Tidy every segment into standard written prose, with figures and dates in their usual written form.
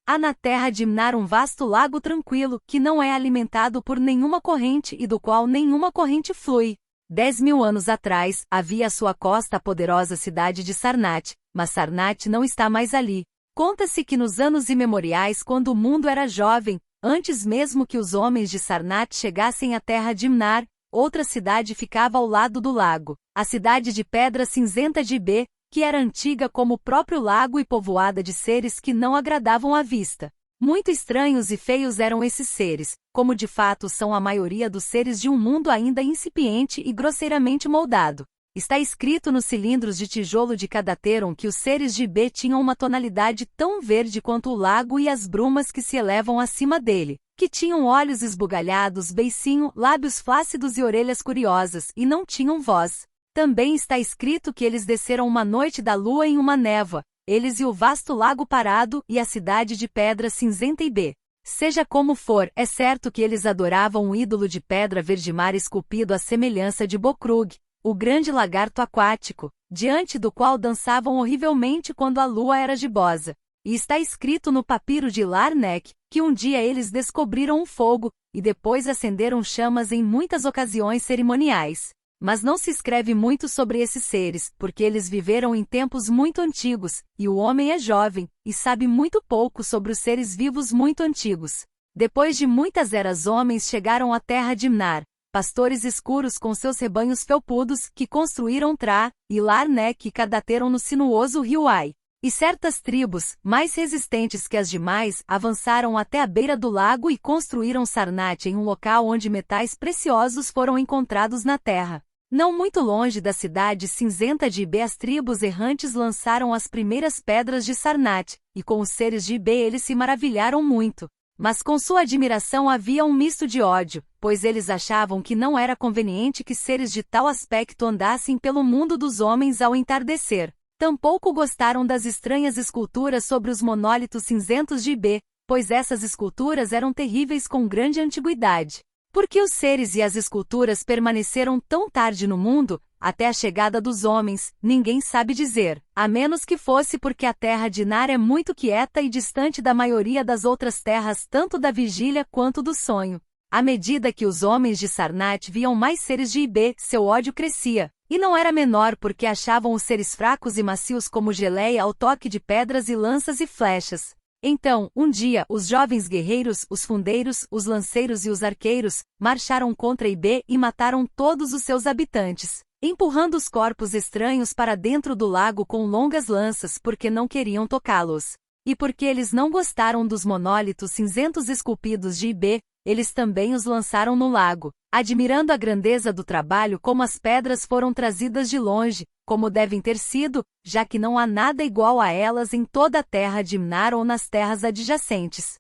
Há na terra de Mnar um vasto lago tranquilo, que não é alimentado por nenhuma corrente e do qual nenhuma corrente flui. 10.000 anos atrás, havia à sua costa a poderosa cidade de Sarnath, mas Sarnath não está mais ali. Conta-se que nos anos imemoriais, quando o mundo era jovem, antes mesmo que os homens de Sarnath chegassem à terra de Mnar, outra cidade ficava ao lado do lago, a cidade de Pedra Cinzenta de Ib, que era antiga como o próprio lago e povoada de seres que não agradavam à vista. Muito estranhos e feios eram esses seres, como de fato são a maioria dos seres de um mundo ainda incipiente e grosseiramente moldado. Está escrito nos cilindros de tijolo de Cadateron que os seres de Ib tinham uma tonalidade tão verde quanto o lago e as brumas que se elevam acima dele, que tinham olhos esbugalhados, beicinho, lábios flácidos e orelhas curiosas, e não tinham voz. Também está escrito que eles desceram uma noite da lua em uma névoa, eles e o vasto lago parado e a cidade de Pedra Cinzenta Ib. Seja como for, é certo que eles adoravam um ídolo de pedra verdemar esculpido à semelhança de Bokrug, o grande lagarto aquático, diante do qual dançavam horrivelmente quando a lua era gibosa. E está escrito no papiro de Larnek, que um dia eles descobriram um fogo, e depois acenderam chamas em muitas ocasiões cerimoniais. Mas não se escreve muito sobre esses seres, porque eles viveram em tempos muito antigos, e o homem é jovem, e sabe muito pouco sobre os seres vivos muito antigos. Depois de muitas eras homens chegaram à terra de Mnar, pastores escuros com seus rebanhos felpudos, que construíram Tra, e Larnek e Cadateron no sinuoso rio Ai. E certas tribos, mais resistentes que as demais, avançaram até a beira do lago e construíram Sarnath em um local onde metais preciosos foram encontrados na terra. Não muito longe da cidade cinzenta de Ib, as tribos errantes lançaram as primeiras pedras de Sarnath, e com os seres de Ib eles se maravilharam muito. Mas com sua admiração havia um misto de ódio, pois eles achavam que não era conveniente que seres de tal aspecto andassem pelo mundo dos homens ao entardecer. Tampouco gostaram das estranhas esculturas sobre os monólitos cinzentos de Ib, pois essas esculturas eram terríveis com grande antiguidade. Por que os seres e as esculturas permaneceram tão tarde no mundo, até a chegada dos homens, ninguém sabe dizer, a menos que fosse porque a terra de Nar é muito quieta e distante da maioria das outras terras tanto da vigília quanto do sonho. À medida que os homens de Sarnath viam mais seres de Ib, seu ódio crescia, e não era menor porque achavam os seres fracos e macios como geleia ao toque de pedras e lanças e flechas. Então, um dia, os jovens guerreiros, os fundeiros, os lanceiros e os arqueiros, marcharam contra Ib e mataram todos os seus habitantes, empurrando os corpos estranhos para dentro do lago com longas lanças porque não queriam tocá-los. E porque eles não gostaram dos monólitos cinzentos esculpidos de Ib, eles também os lançaram no lago, admirando a grandeza do trabalho como as pedras foram trazidas de longe, como devem ter sido, já que não há nada igual a elas em toda a terra de Mnar ou nas terras adjacentes.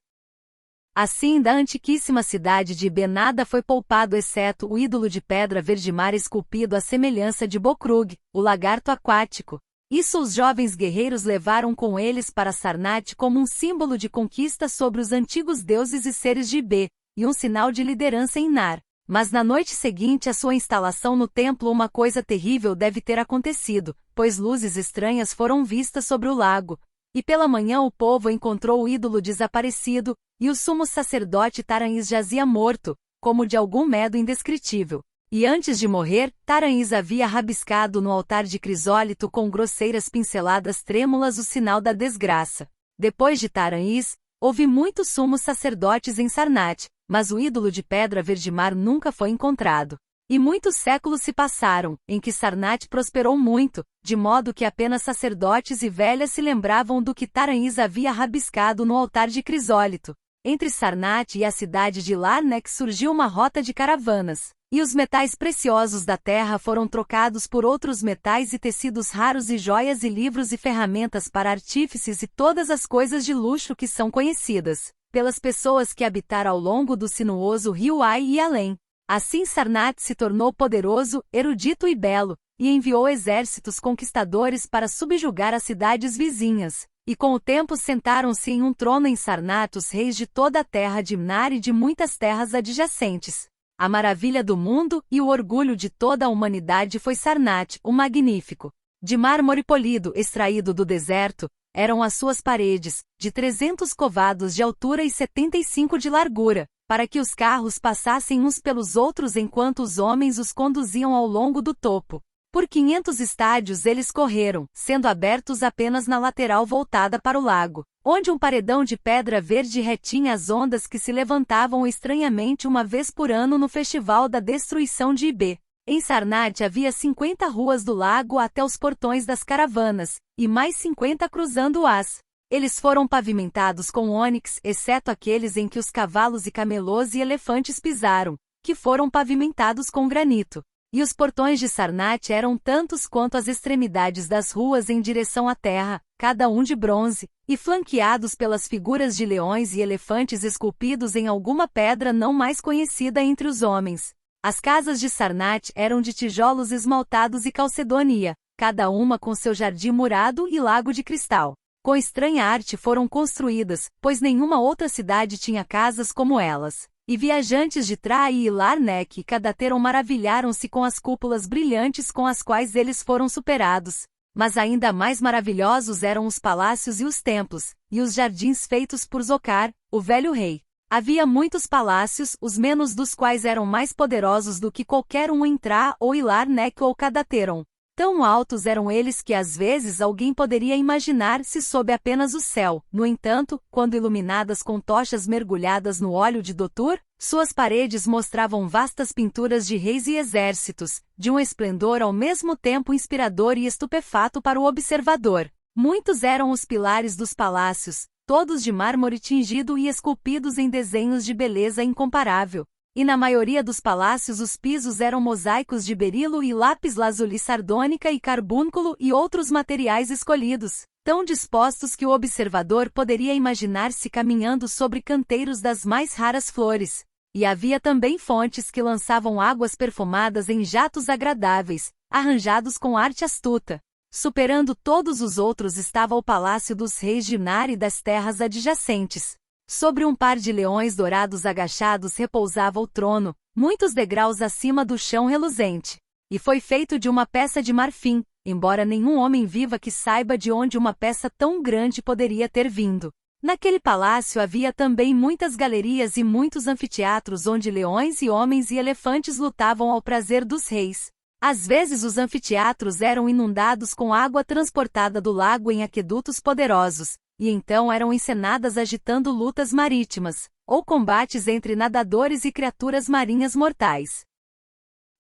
Assim, da antiquíssima cidade de Ib nada foi poupado exceto o ídolo de pedra verdemar esculpido à semelhança de Bokrug, o lagarto aquático. Isso os jovens guerreiros levaram com eles para Sarnath como um símbolo de conquista sobre os antigos deuses e seres de Ib, e um sinal de liderança em Nar. Mas na noite seguinte à sua instalação no templo uma coisa terrível deve ter acontecido, pois luzes estranhas foram vistas sobre o lago. E pela manhã o povo encontrou o ídolo desaparecido, e o sumo sacerdote Taranhis jazia morto, como de algum medo indescritível. E antes de morrer, Taranhis havia rabiscado no altar de crisólito com grosseiras pinceladas trêmulas o sinal da desgraça. Depois de Taranhis, houve muitos sumos sacerdotes em Sarnath, mas o ídolo de pedra verdemar nunca foi encontrado. E muitos séculos se passaram, em que Sarnath prosperou muito, de modo que apenas sacerdotes e velhas se lembravam do que Taranhis havia rabiscado no altar de crisólito. Entre Sarnath e a cidade de Larnek surgiu uma rota de caravanas, e os metais preciosos da terra foram trocados por outros metais e tecidos raros e joias e livros e ferramentas para artífices e todas as coisas de luxo que são conhecidas pelas pessoas que habitaram ao longo do sinuoso rio Ai e além. Assim Sarnath se tornou poderoso, erudito e belo, e enviou exércitos conquistadores para subjugar as cidades vizinhas. E com o tempo sentaram-se em um trono em Sarnath os reis de toda a terra de Mnar e de muitas terras adjacentes. A maravilha do mundo e o orgulho de toda a humanidade foi Sarnath, o magnífico. De mármore polido extraído do deserto, eram as suas paredes, de 300 covados de altura e 75 de largura, para que os carros passassem uns pelos outros enquanto os homens os conduziam ao longo do topo. Por 500 estádios eles correram, sendo abertos apenas na lateral voltada para o lago, onde um paredão de pedra verde retinha as ondas que se levantavam estranhamente uma vez por ano no Festival da Destruição de Ibê. Em Sarnat havia 50 ruas do lago até os portões das caravanas, e mais 50 cruzando-as. Eles foram pavimentados com ônix, exceto aqueles em que os cavalos e camelôs e elefantes pisaram, que foram pavimentados com granito. E os portões de Sarnat eram tantos quanto as extremidades das ruas em direção à terra, cada um de bronze, e flanqueados pelas figuras de leões e elefantes esculpidos em alguma pedra não mais conhecida entre os homens. As casas de Sarnat eram de tijolos esmaltados e calcedonia, cada uma com seu jardim murado e lago de cristal. Com estranha arte foram construídas, pois nenhuma outra cidade tinha casas como elas. E viajantes de Tra e Larnek e Cadateron maravilharam-se com as cúpulas brilhantes com as quais eles foram superados. Mas ainda mais maravilhosos eram os palácios e os templos, e os jardins feitos por Zocar, o velho rei. Havia muitos palácios, os menos dos quais eram mais poderosos do que qualquer um em Tra ou Larnek ou Cadateron. Tão altos eram eles que às vezes alguém poderia imaginar-se sob apenas o céu. No entanto, quando iluminadas com tochas mergulhadas no óleo de Dotur, suas paredes mostravam vastas pinturas de reis e exércitos, de um esplendor ao mesmo tempo inspirador e estupefato para o observador. Muitos eram os pilares dos palácios, todos de mármore tingido e esculpidos em desenhos de beleza incomparável. E na maioria dos palácios os pisos eram mosaicos de berilo e lápis-lazuli sardônica e carbúnculo e outros materiais escolhidos, tão dispostos que o observador poderia imaginar-se caminhando sobre canteiros das mais raras flores. E havia também fontes que lançavam águas perfumadas em jatos agradáveis, arranjados com arte astuta. Superando todos os outros estava o palácio dos reis de Nar e das terras adjacentes. Sobre um par de leões dourados agachados repousava o trono, muitos degraus acima do chão reluzente. E foi feito de uma peça de marfim, embora nenhum homem viva que saiba de onde uma peça tão grande poderia ter vindo. Naquele palácio havia também muitas galerias e muitos anfiteatros onde leões e homens e elefantes lutavam ao prazer dos reis. Às vezes os anfiteatros eram inundados com água transportada do lago em aquedutos poderosos, e então eram encenadas agitando lutas marítimas, ou combates entre nadadores e criaturas marinhas mortais.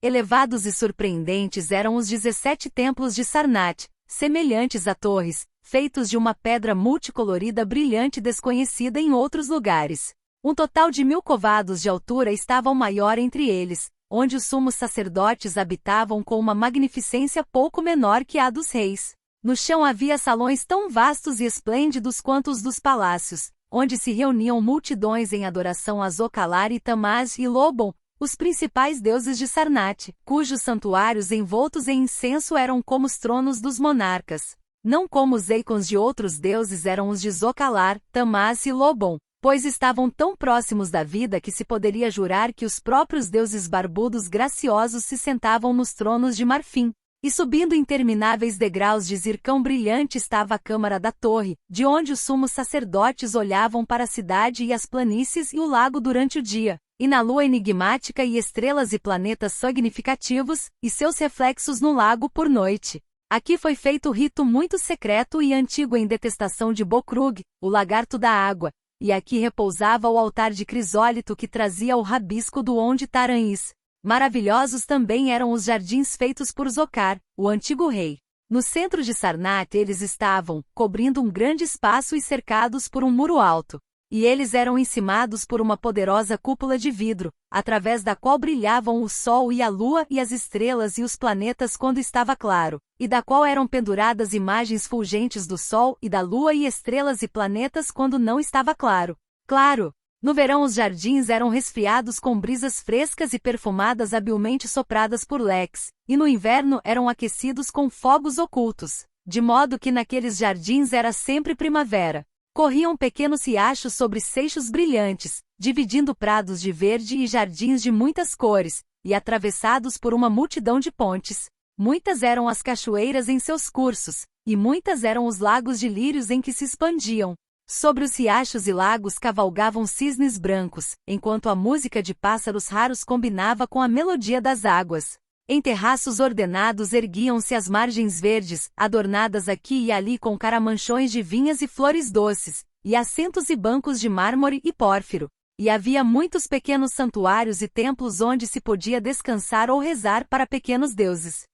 Elevados e surpreendentes eram os 17 templos de Sarnat, semelhantes a torres, feitos de uma pedra multicolorida brilhante desconhecida em outros lugares. Um total de 1000 covados de altura estava o maior entre eles, onde os sumos sacerdotes habitavam com uma magnificência pouco menor que a dos reis. No chão havia salões tão vastos e esplêndidos quanto os dos palácios, onde se reuniam multidões em adoração a Zocalar e Tamaz e Lobon, os principais deuses de Sarnat, cujos santuários envoltos em incenso eram como os tronos dos monarcas. Não como os ícones de outros deuses eram os de Zocalar, Tamaz e Lobon, pois estavam tão próximos da vida que se poderia jurar que os próprios deuses barbudos graciosos se sentavam nos tronos de marfim. E subindo intermináveis degraus de zircão brilhante estava a câmara da torre, de onde os sumos sacerdotes olhavam para a cidade e as planícies e o lago durante o dia, e na lua enigmática e estrelas e planetas significativos, e seus reflexos no lago por noite. Aqui foi feito o rito muito secreto e antigo em detestação de Bokrug, o lagarto da água, e aqui repousava o altar de crisólito que trazia o rabisco do Onde Taranís. Maravilhosos também eram os jardins feitos por Zocar, o antigo rei. No centro de Sarnat eles estavam, cobrindo um grande espaço e cercados por um muro alto. E eles eram encimados por uma poderosa cúpula de vidro, através da qual brilhavam o sol e a lua e as estrelas e os planetas quando estava claro, e da qual eram penduradas imagens fulgentes do sol e da lua e estrelas e planetas quando não estava claro. Claro! No verão os jardins eram resfriados com brisas frescas e perfumadas habilmente sopradas por Lex, e no inverno eram aquecidos com fogos ocultos, de modo que naqueles jardins era sempre primavera. Corriam pequenos riachos sobre seixos brilhantes, dividindo prados de verde e jardins de muitas cores, e atravessados por uma multidão de pontes. Muitas eram as cachoeiras em seus cursos, e muitas eram os lagos de lírios em que se expandiam. Sobre os riachos e lagos cavalgavam cisnes brancos, enquanto a música de pássaros raros combinava com a melodia das águas. Em terraços ordenados erguiam-se as margens verdes, adornadas aqui e ali com caramanchões de vinhas e flores doces, e assentos e bancos de mármore e pórfiro. E havia muitos pequenos santuários e templos onde se podia descansar ou rezar para pequenos deuses.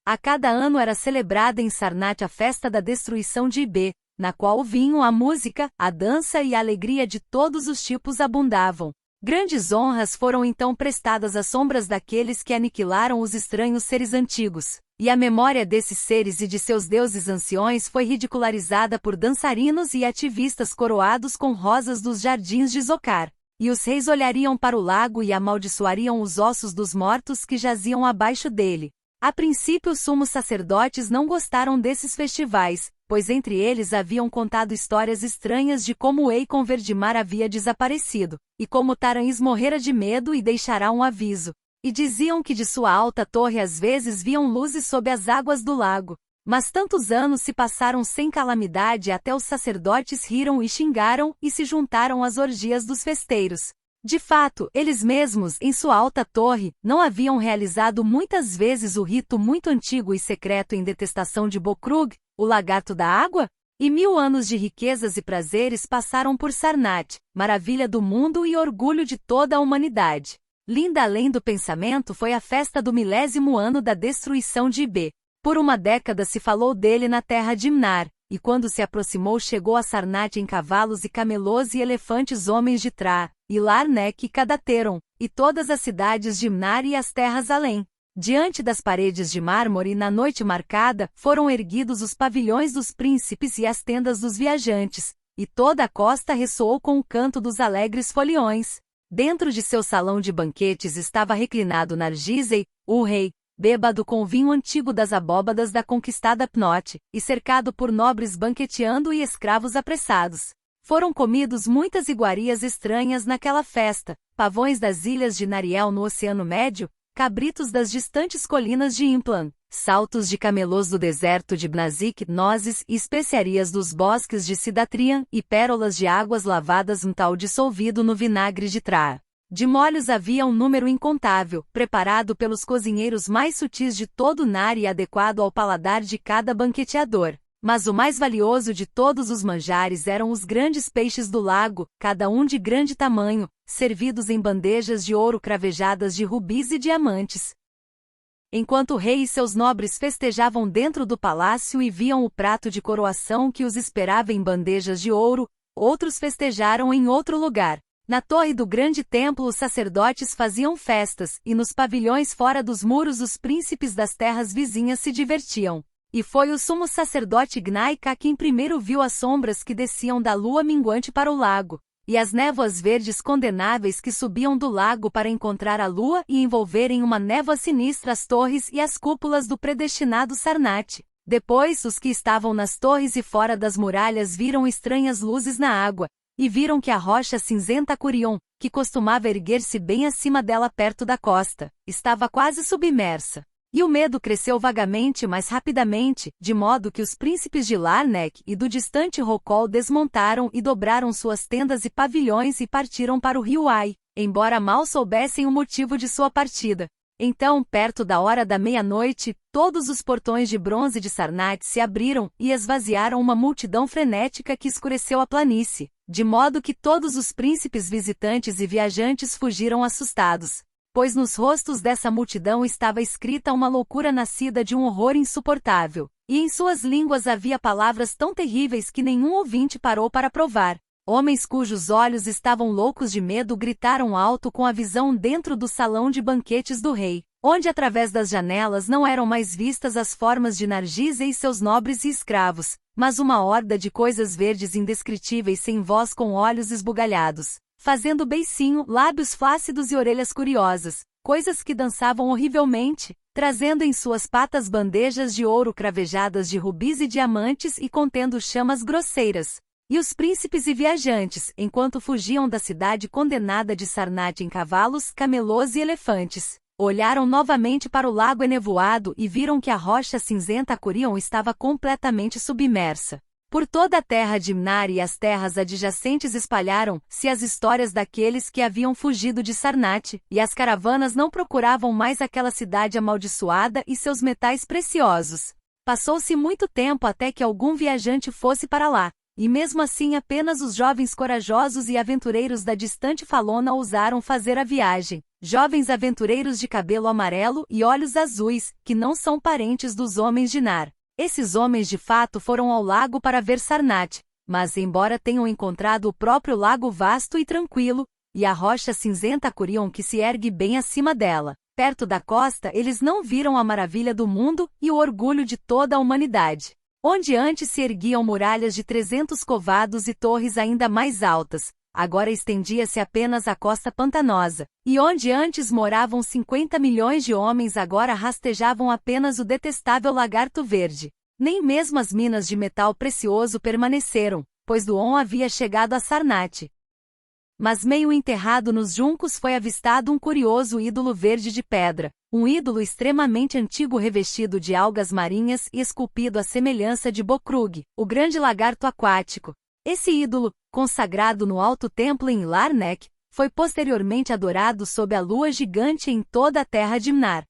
A cada ano era celebrada em Sarnath a festa da destruição de Ib, na qual o vinho, a música, a dança e a alegria de todos os tipos abundavam. Grandes honras foram então prestadas às sombras daqueles que aniquilaram os estranhos seres antigos, e a memória desses seres e de seus deuses anciões foi ridicularizada por dançarinos e ativistas coroados com rosas dos jardins de Zocar. E os reis olhariam para o lago e amaldiçoariam os ossos dos mortos que jaziam abaixo dele. A princípio os sumos sacerdotes não gostaram desses festivais, pois entre eles haviam contado histórias estranhas de como Eikon Verdimar havia desaparecido, e como Taranhis morrera de medo e deixará um aviso. E diziam que de sua alta torre às vezes viam luzes sob as águas do lago. Mas tantos anos se passaram sem calamidade até os sacerdotes riram e xingaram e se juntaram às orgias dos festeiros. De fato, eles mesmos, em sua alta torre, não haviam realizado muitas vezes o rito muito antigo e secreto em detestação de Bokrug, o lagarto da água? E 1000 anos de riquezas e prazeres passaram por Sarnath, maravilha do mundo e orgulho de toda a humanidade. Linda além do pensamento foi a festa do 1000º ano da destruição de Ib. Por uma década se falou dele na terra de Imnar, e quando se aproximou chegou a Sarnath em cavalos e camelôs e elefantes homens de Tra, e Larnek e Cadateron, e todas as cidades de Imnar e as terras além. Diante das paredes de mármore na noite marcada, foram erguidos os pavilhões dos príncipes e as tendas dos viajantes, e toda a costa ressoou com o canto dos alegres foliões. Dentro de seu salão de banquetes estava reclinado Nargisei, o rei, bêbado com o vinho antigo das abóbadas da conquistada Pnote, e cercado por nobres banqueteando e escravos apressados. Foram comidos muitas iguarias estranhas naquela festa, pavões das ilhas de Nariel no Oceano Médio, cabritos das distantes colinas de Implan, saltos de camelôs do deserto de Bnazik, nozes e especiarias dos bosques de Cidatrian e pérolas de águas lavadas tal dissolvido no vinagre de Tra. De molhos havia um número incontável, preparado pelos cozinheiros mais sutis de todo Nar e adequado ao paladar de cada banqueteador. Mas o mais valioso de todos os manjares eram os grandes peixes do lago, cada um de grande tamanho, servidos em bandejas de ouro cravejadas de rubis e diamantes. Enquanto o rei e seus nobres festejavam dentro do palácio e viam o prato de coroação que os esperava em bandejas de ouro, outros festejaram em outro lugar. Na torre do grande templo os sacerdotes faziam festas, e nos pavilhões fora dos muros os príncipes das terras vizinhas se divertiam. E foi o sumo sacerdote Gnaika quem primeiro viu as sombras que desciam da lua minguante para o lago, e as névoas verdes condenáveis que subiam do lago para encontrar a lua e envolver em uma névoa sinistra as torres e as cúpulas do predestinado Sarnath. Depois os que estavam nas torres e fora das muralhas viram estranhas luzes na água, e viram que a rocha cinzenta Curion, que costumava erguer-se bem acima dela perto da costa, estava quase submersa. E o medo cresceu vagamente mais rapidamente, de modo que os príncipes de Larnek e do distante Rokol desmontaram e dobraram suas tendas e pavilhões e partiram para o rio Ai, embora mal soubessem o motivo de sua partida. Então, perto da hora da meia-noite, todos os portões de bronze de Sarnath se abriram e esvaziaram uma multidão frenética que escureceu a planície, de modo que todos os príncipes visitantes e viajantes fugiram assustados. Pois nos rostos dessa multidão estava escrita uma loucura nascida de um horror insuportável, e em suas línguas havia palavras tão terríveis que nenhum ouvinte parou para provar. Homens cujos olhos estavam loucos de medo gritaram alto com a visão dentro do salão de banquetes do rei, onde através das janelas não eram mais vistas as formas de Nargise e seus nobres e escravos, mas uma horda de coisas verdes indescritíveis sem voz com olhos esbugalhados, fazendo beicinho, lábios flácidos e orelhas curiosas, coisas que dançavam horrivelmente, trazendo em suas patas bandejas de ouro cravejadas de rubis e diamantes e contendo chamas grosseiras. E os príncipes e viajantes, enquanto fugiam da cidade condenada de Sarnath em cavalos, camelôs e elefantes, Olharam novamente para o lago enevoado e viram que a rocha cinzenta Curion estava completamente submersa. Por toda a terra de Mnar e as terras adjacentes espalharam-se as histórias daqueles que haviam fugido de Sarnath, e as caravanas não procuravam mais aquela cidade amaldiçoada e seus metais preciosos. Passou-se muito tempo até que algum viajante fosse para lá, e mesmo assim apenas os jovens corajosos e aventureiros da distante Falona ousaram fazer a viagem. Jovens aventureiros de cabelo amarelo e olhos azuis, que não são parentes dos homens de Nar. Esses homens de fato foram ao lago para ver Sarnath, mas embora tenham encontrado o próprio lago vasto e tranquilo, e a rocha cinzenta Curion que se ergue bem acima dela, perto da costa, eles não viram a maravilha do mundo e o orgulho de toda a humanidade. Onde antes se erguiam muralhas de 300 covados e torres ainda mais altas, agora estendia-se apenas a costa pantanosa, e onde antes moravam 50 milhões de homens agora rastejavam apenas o detestável lagarto verde. Nem mesmo as minas de metal precioso permaneceram, pois Duon havia chegado a Sarnath. Mas meio enterrado nos juncos foi avistado um curioso ídolo verde de pedra, um ídolo extremamente antigo revestido de algas marinhas e esculpido à semelhança de Bokrug, o grande lagarto aquático. Esse ídolo, consagrado no alto templo em Larnek, foi posteriormente adorado sob a lua gigante em toda a terra de Mnar.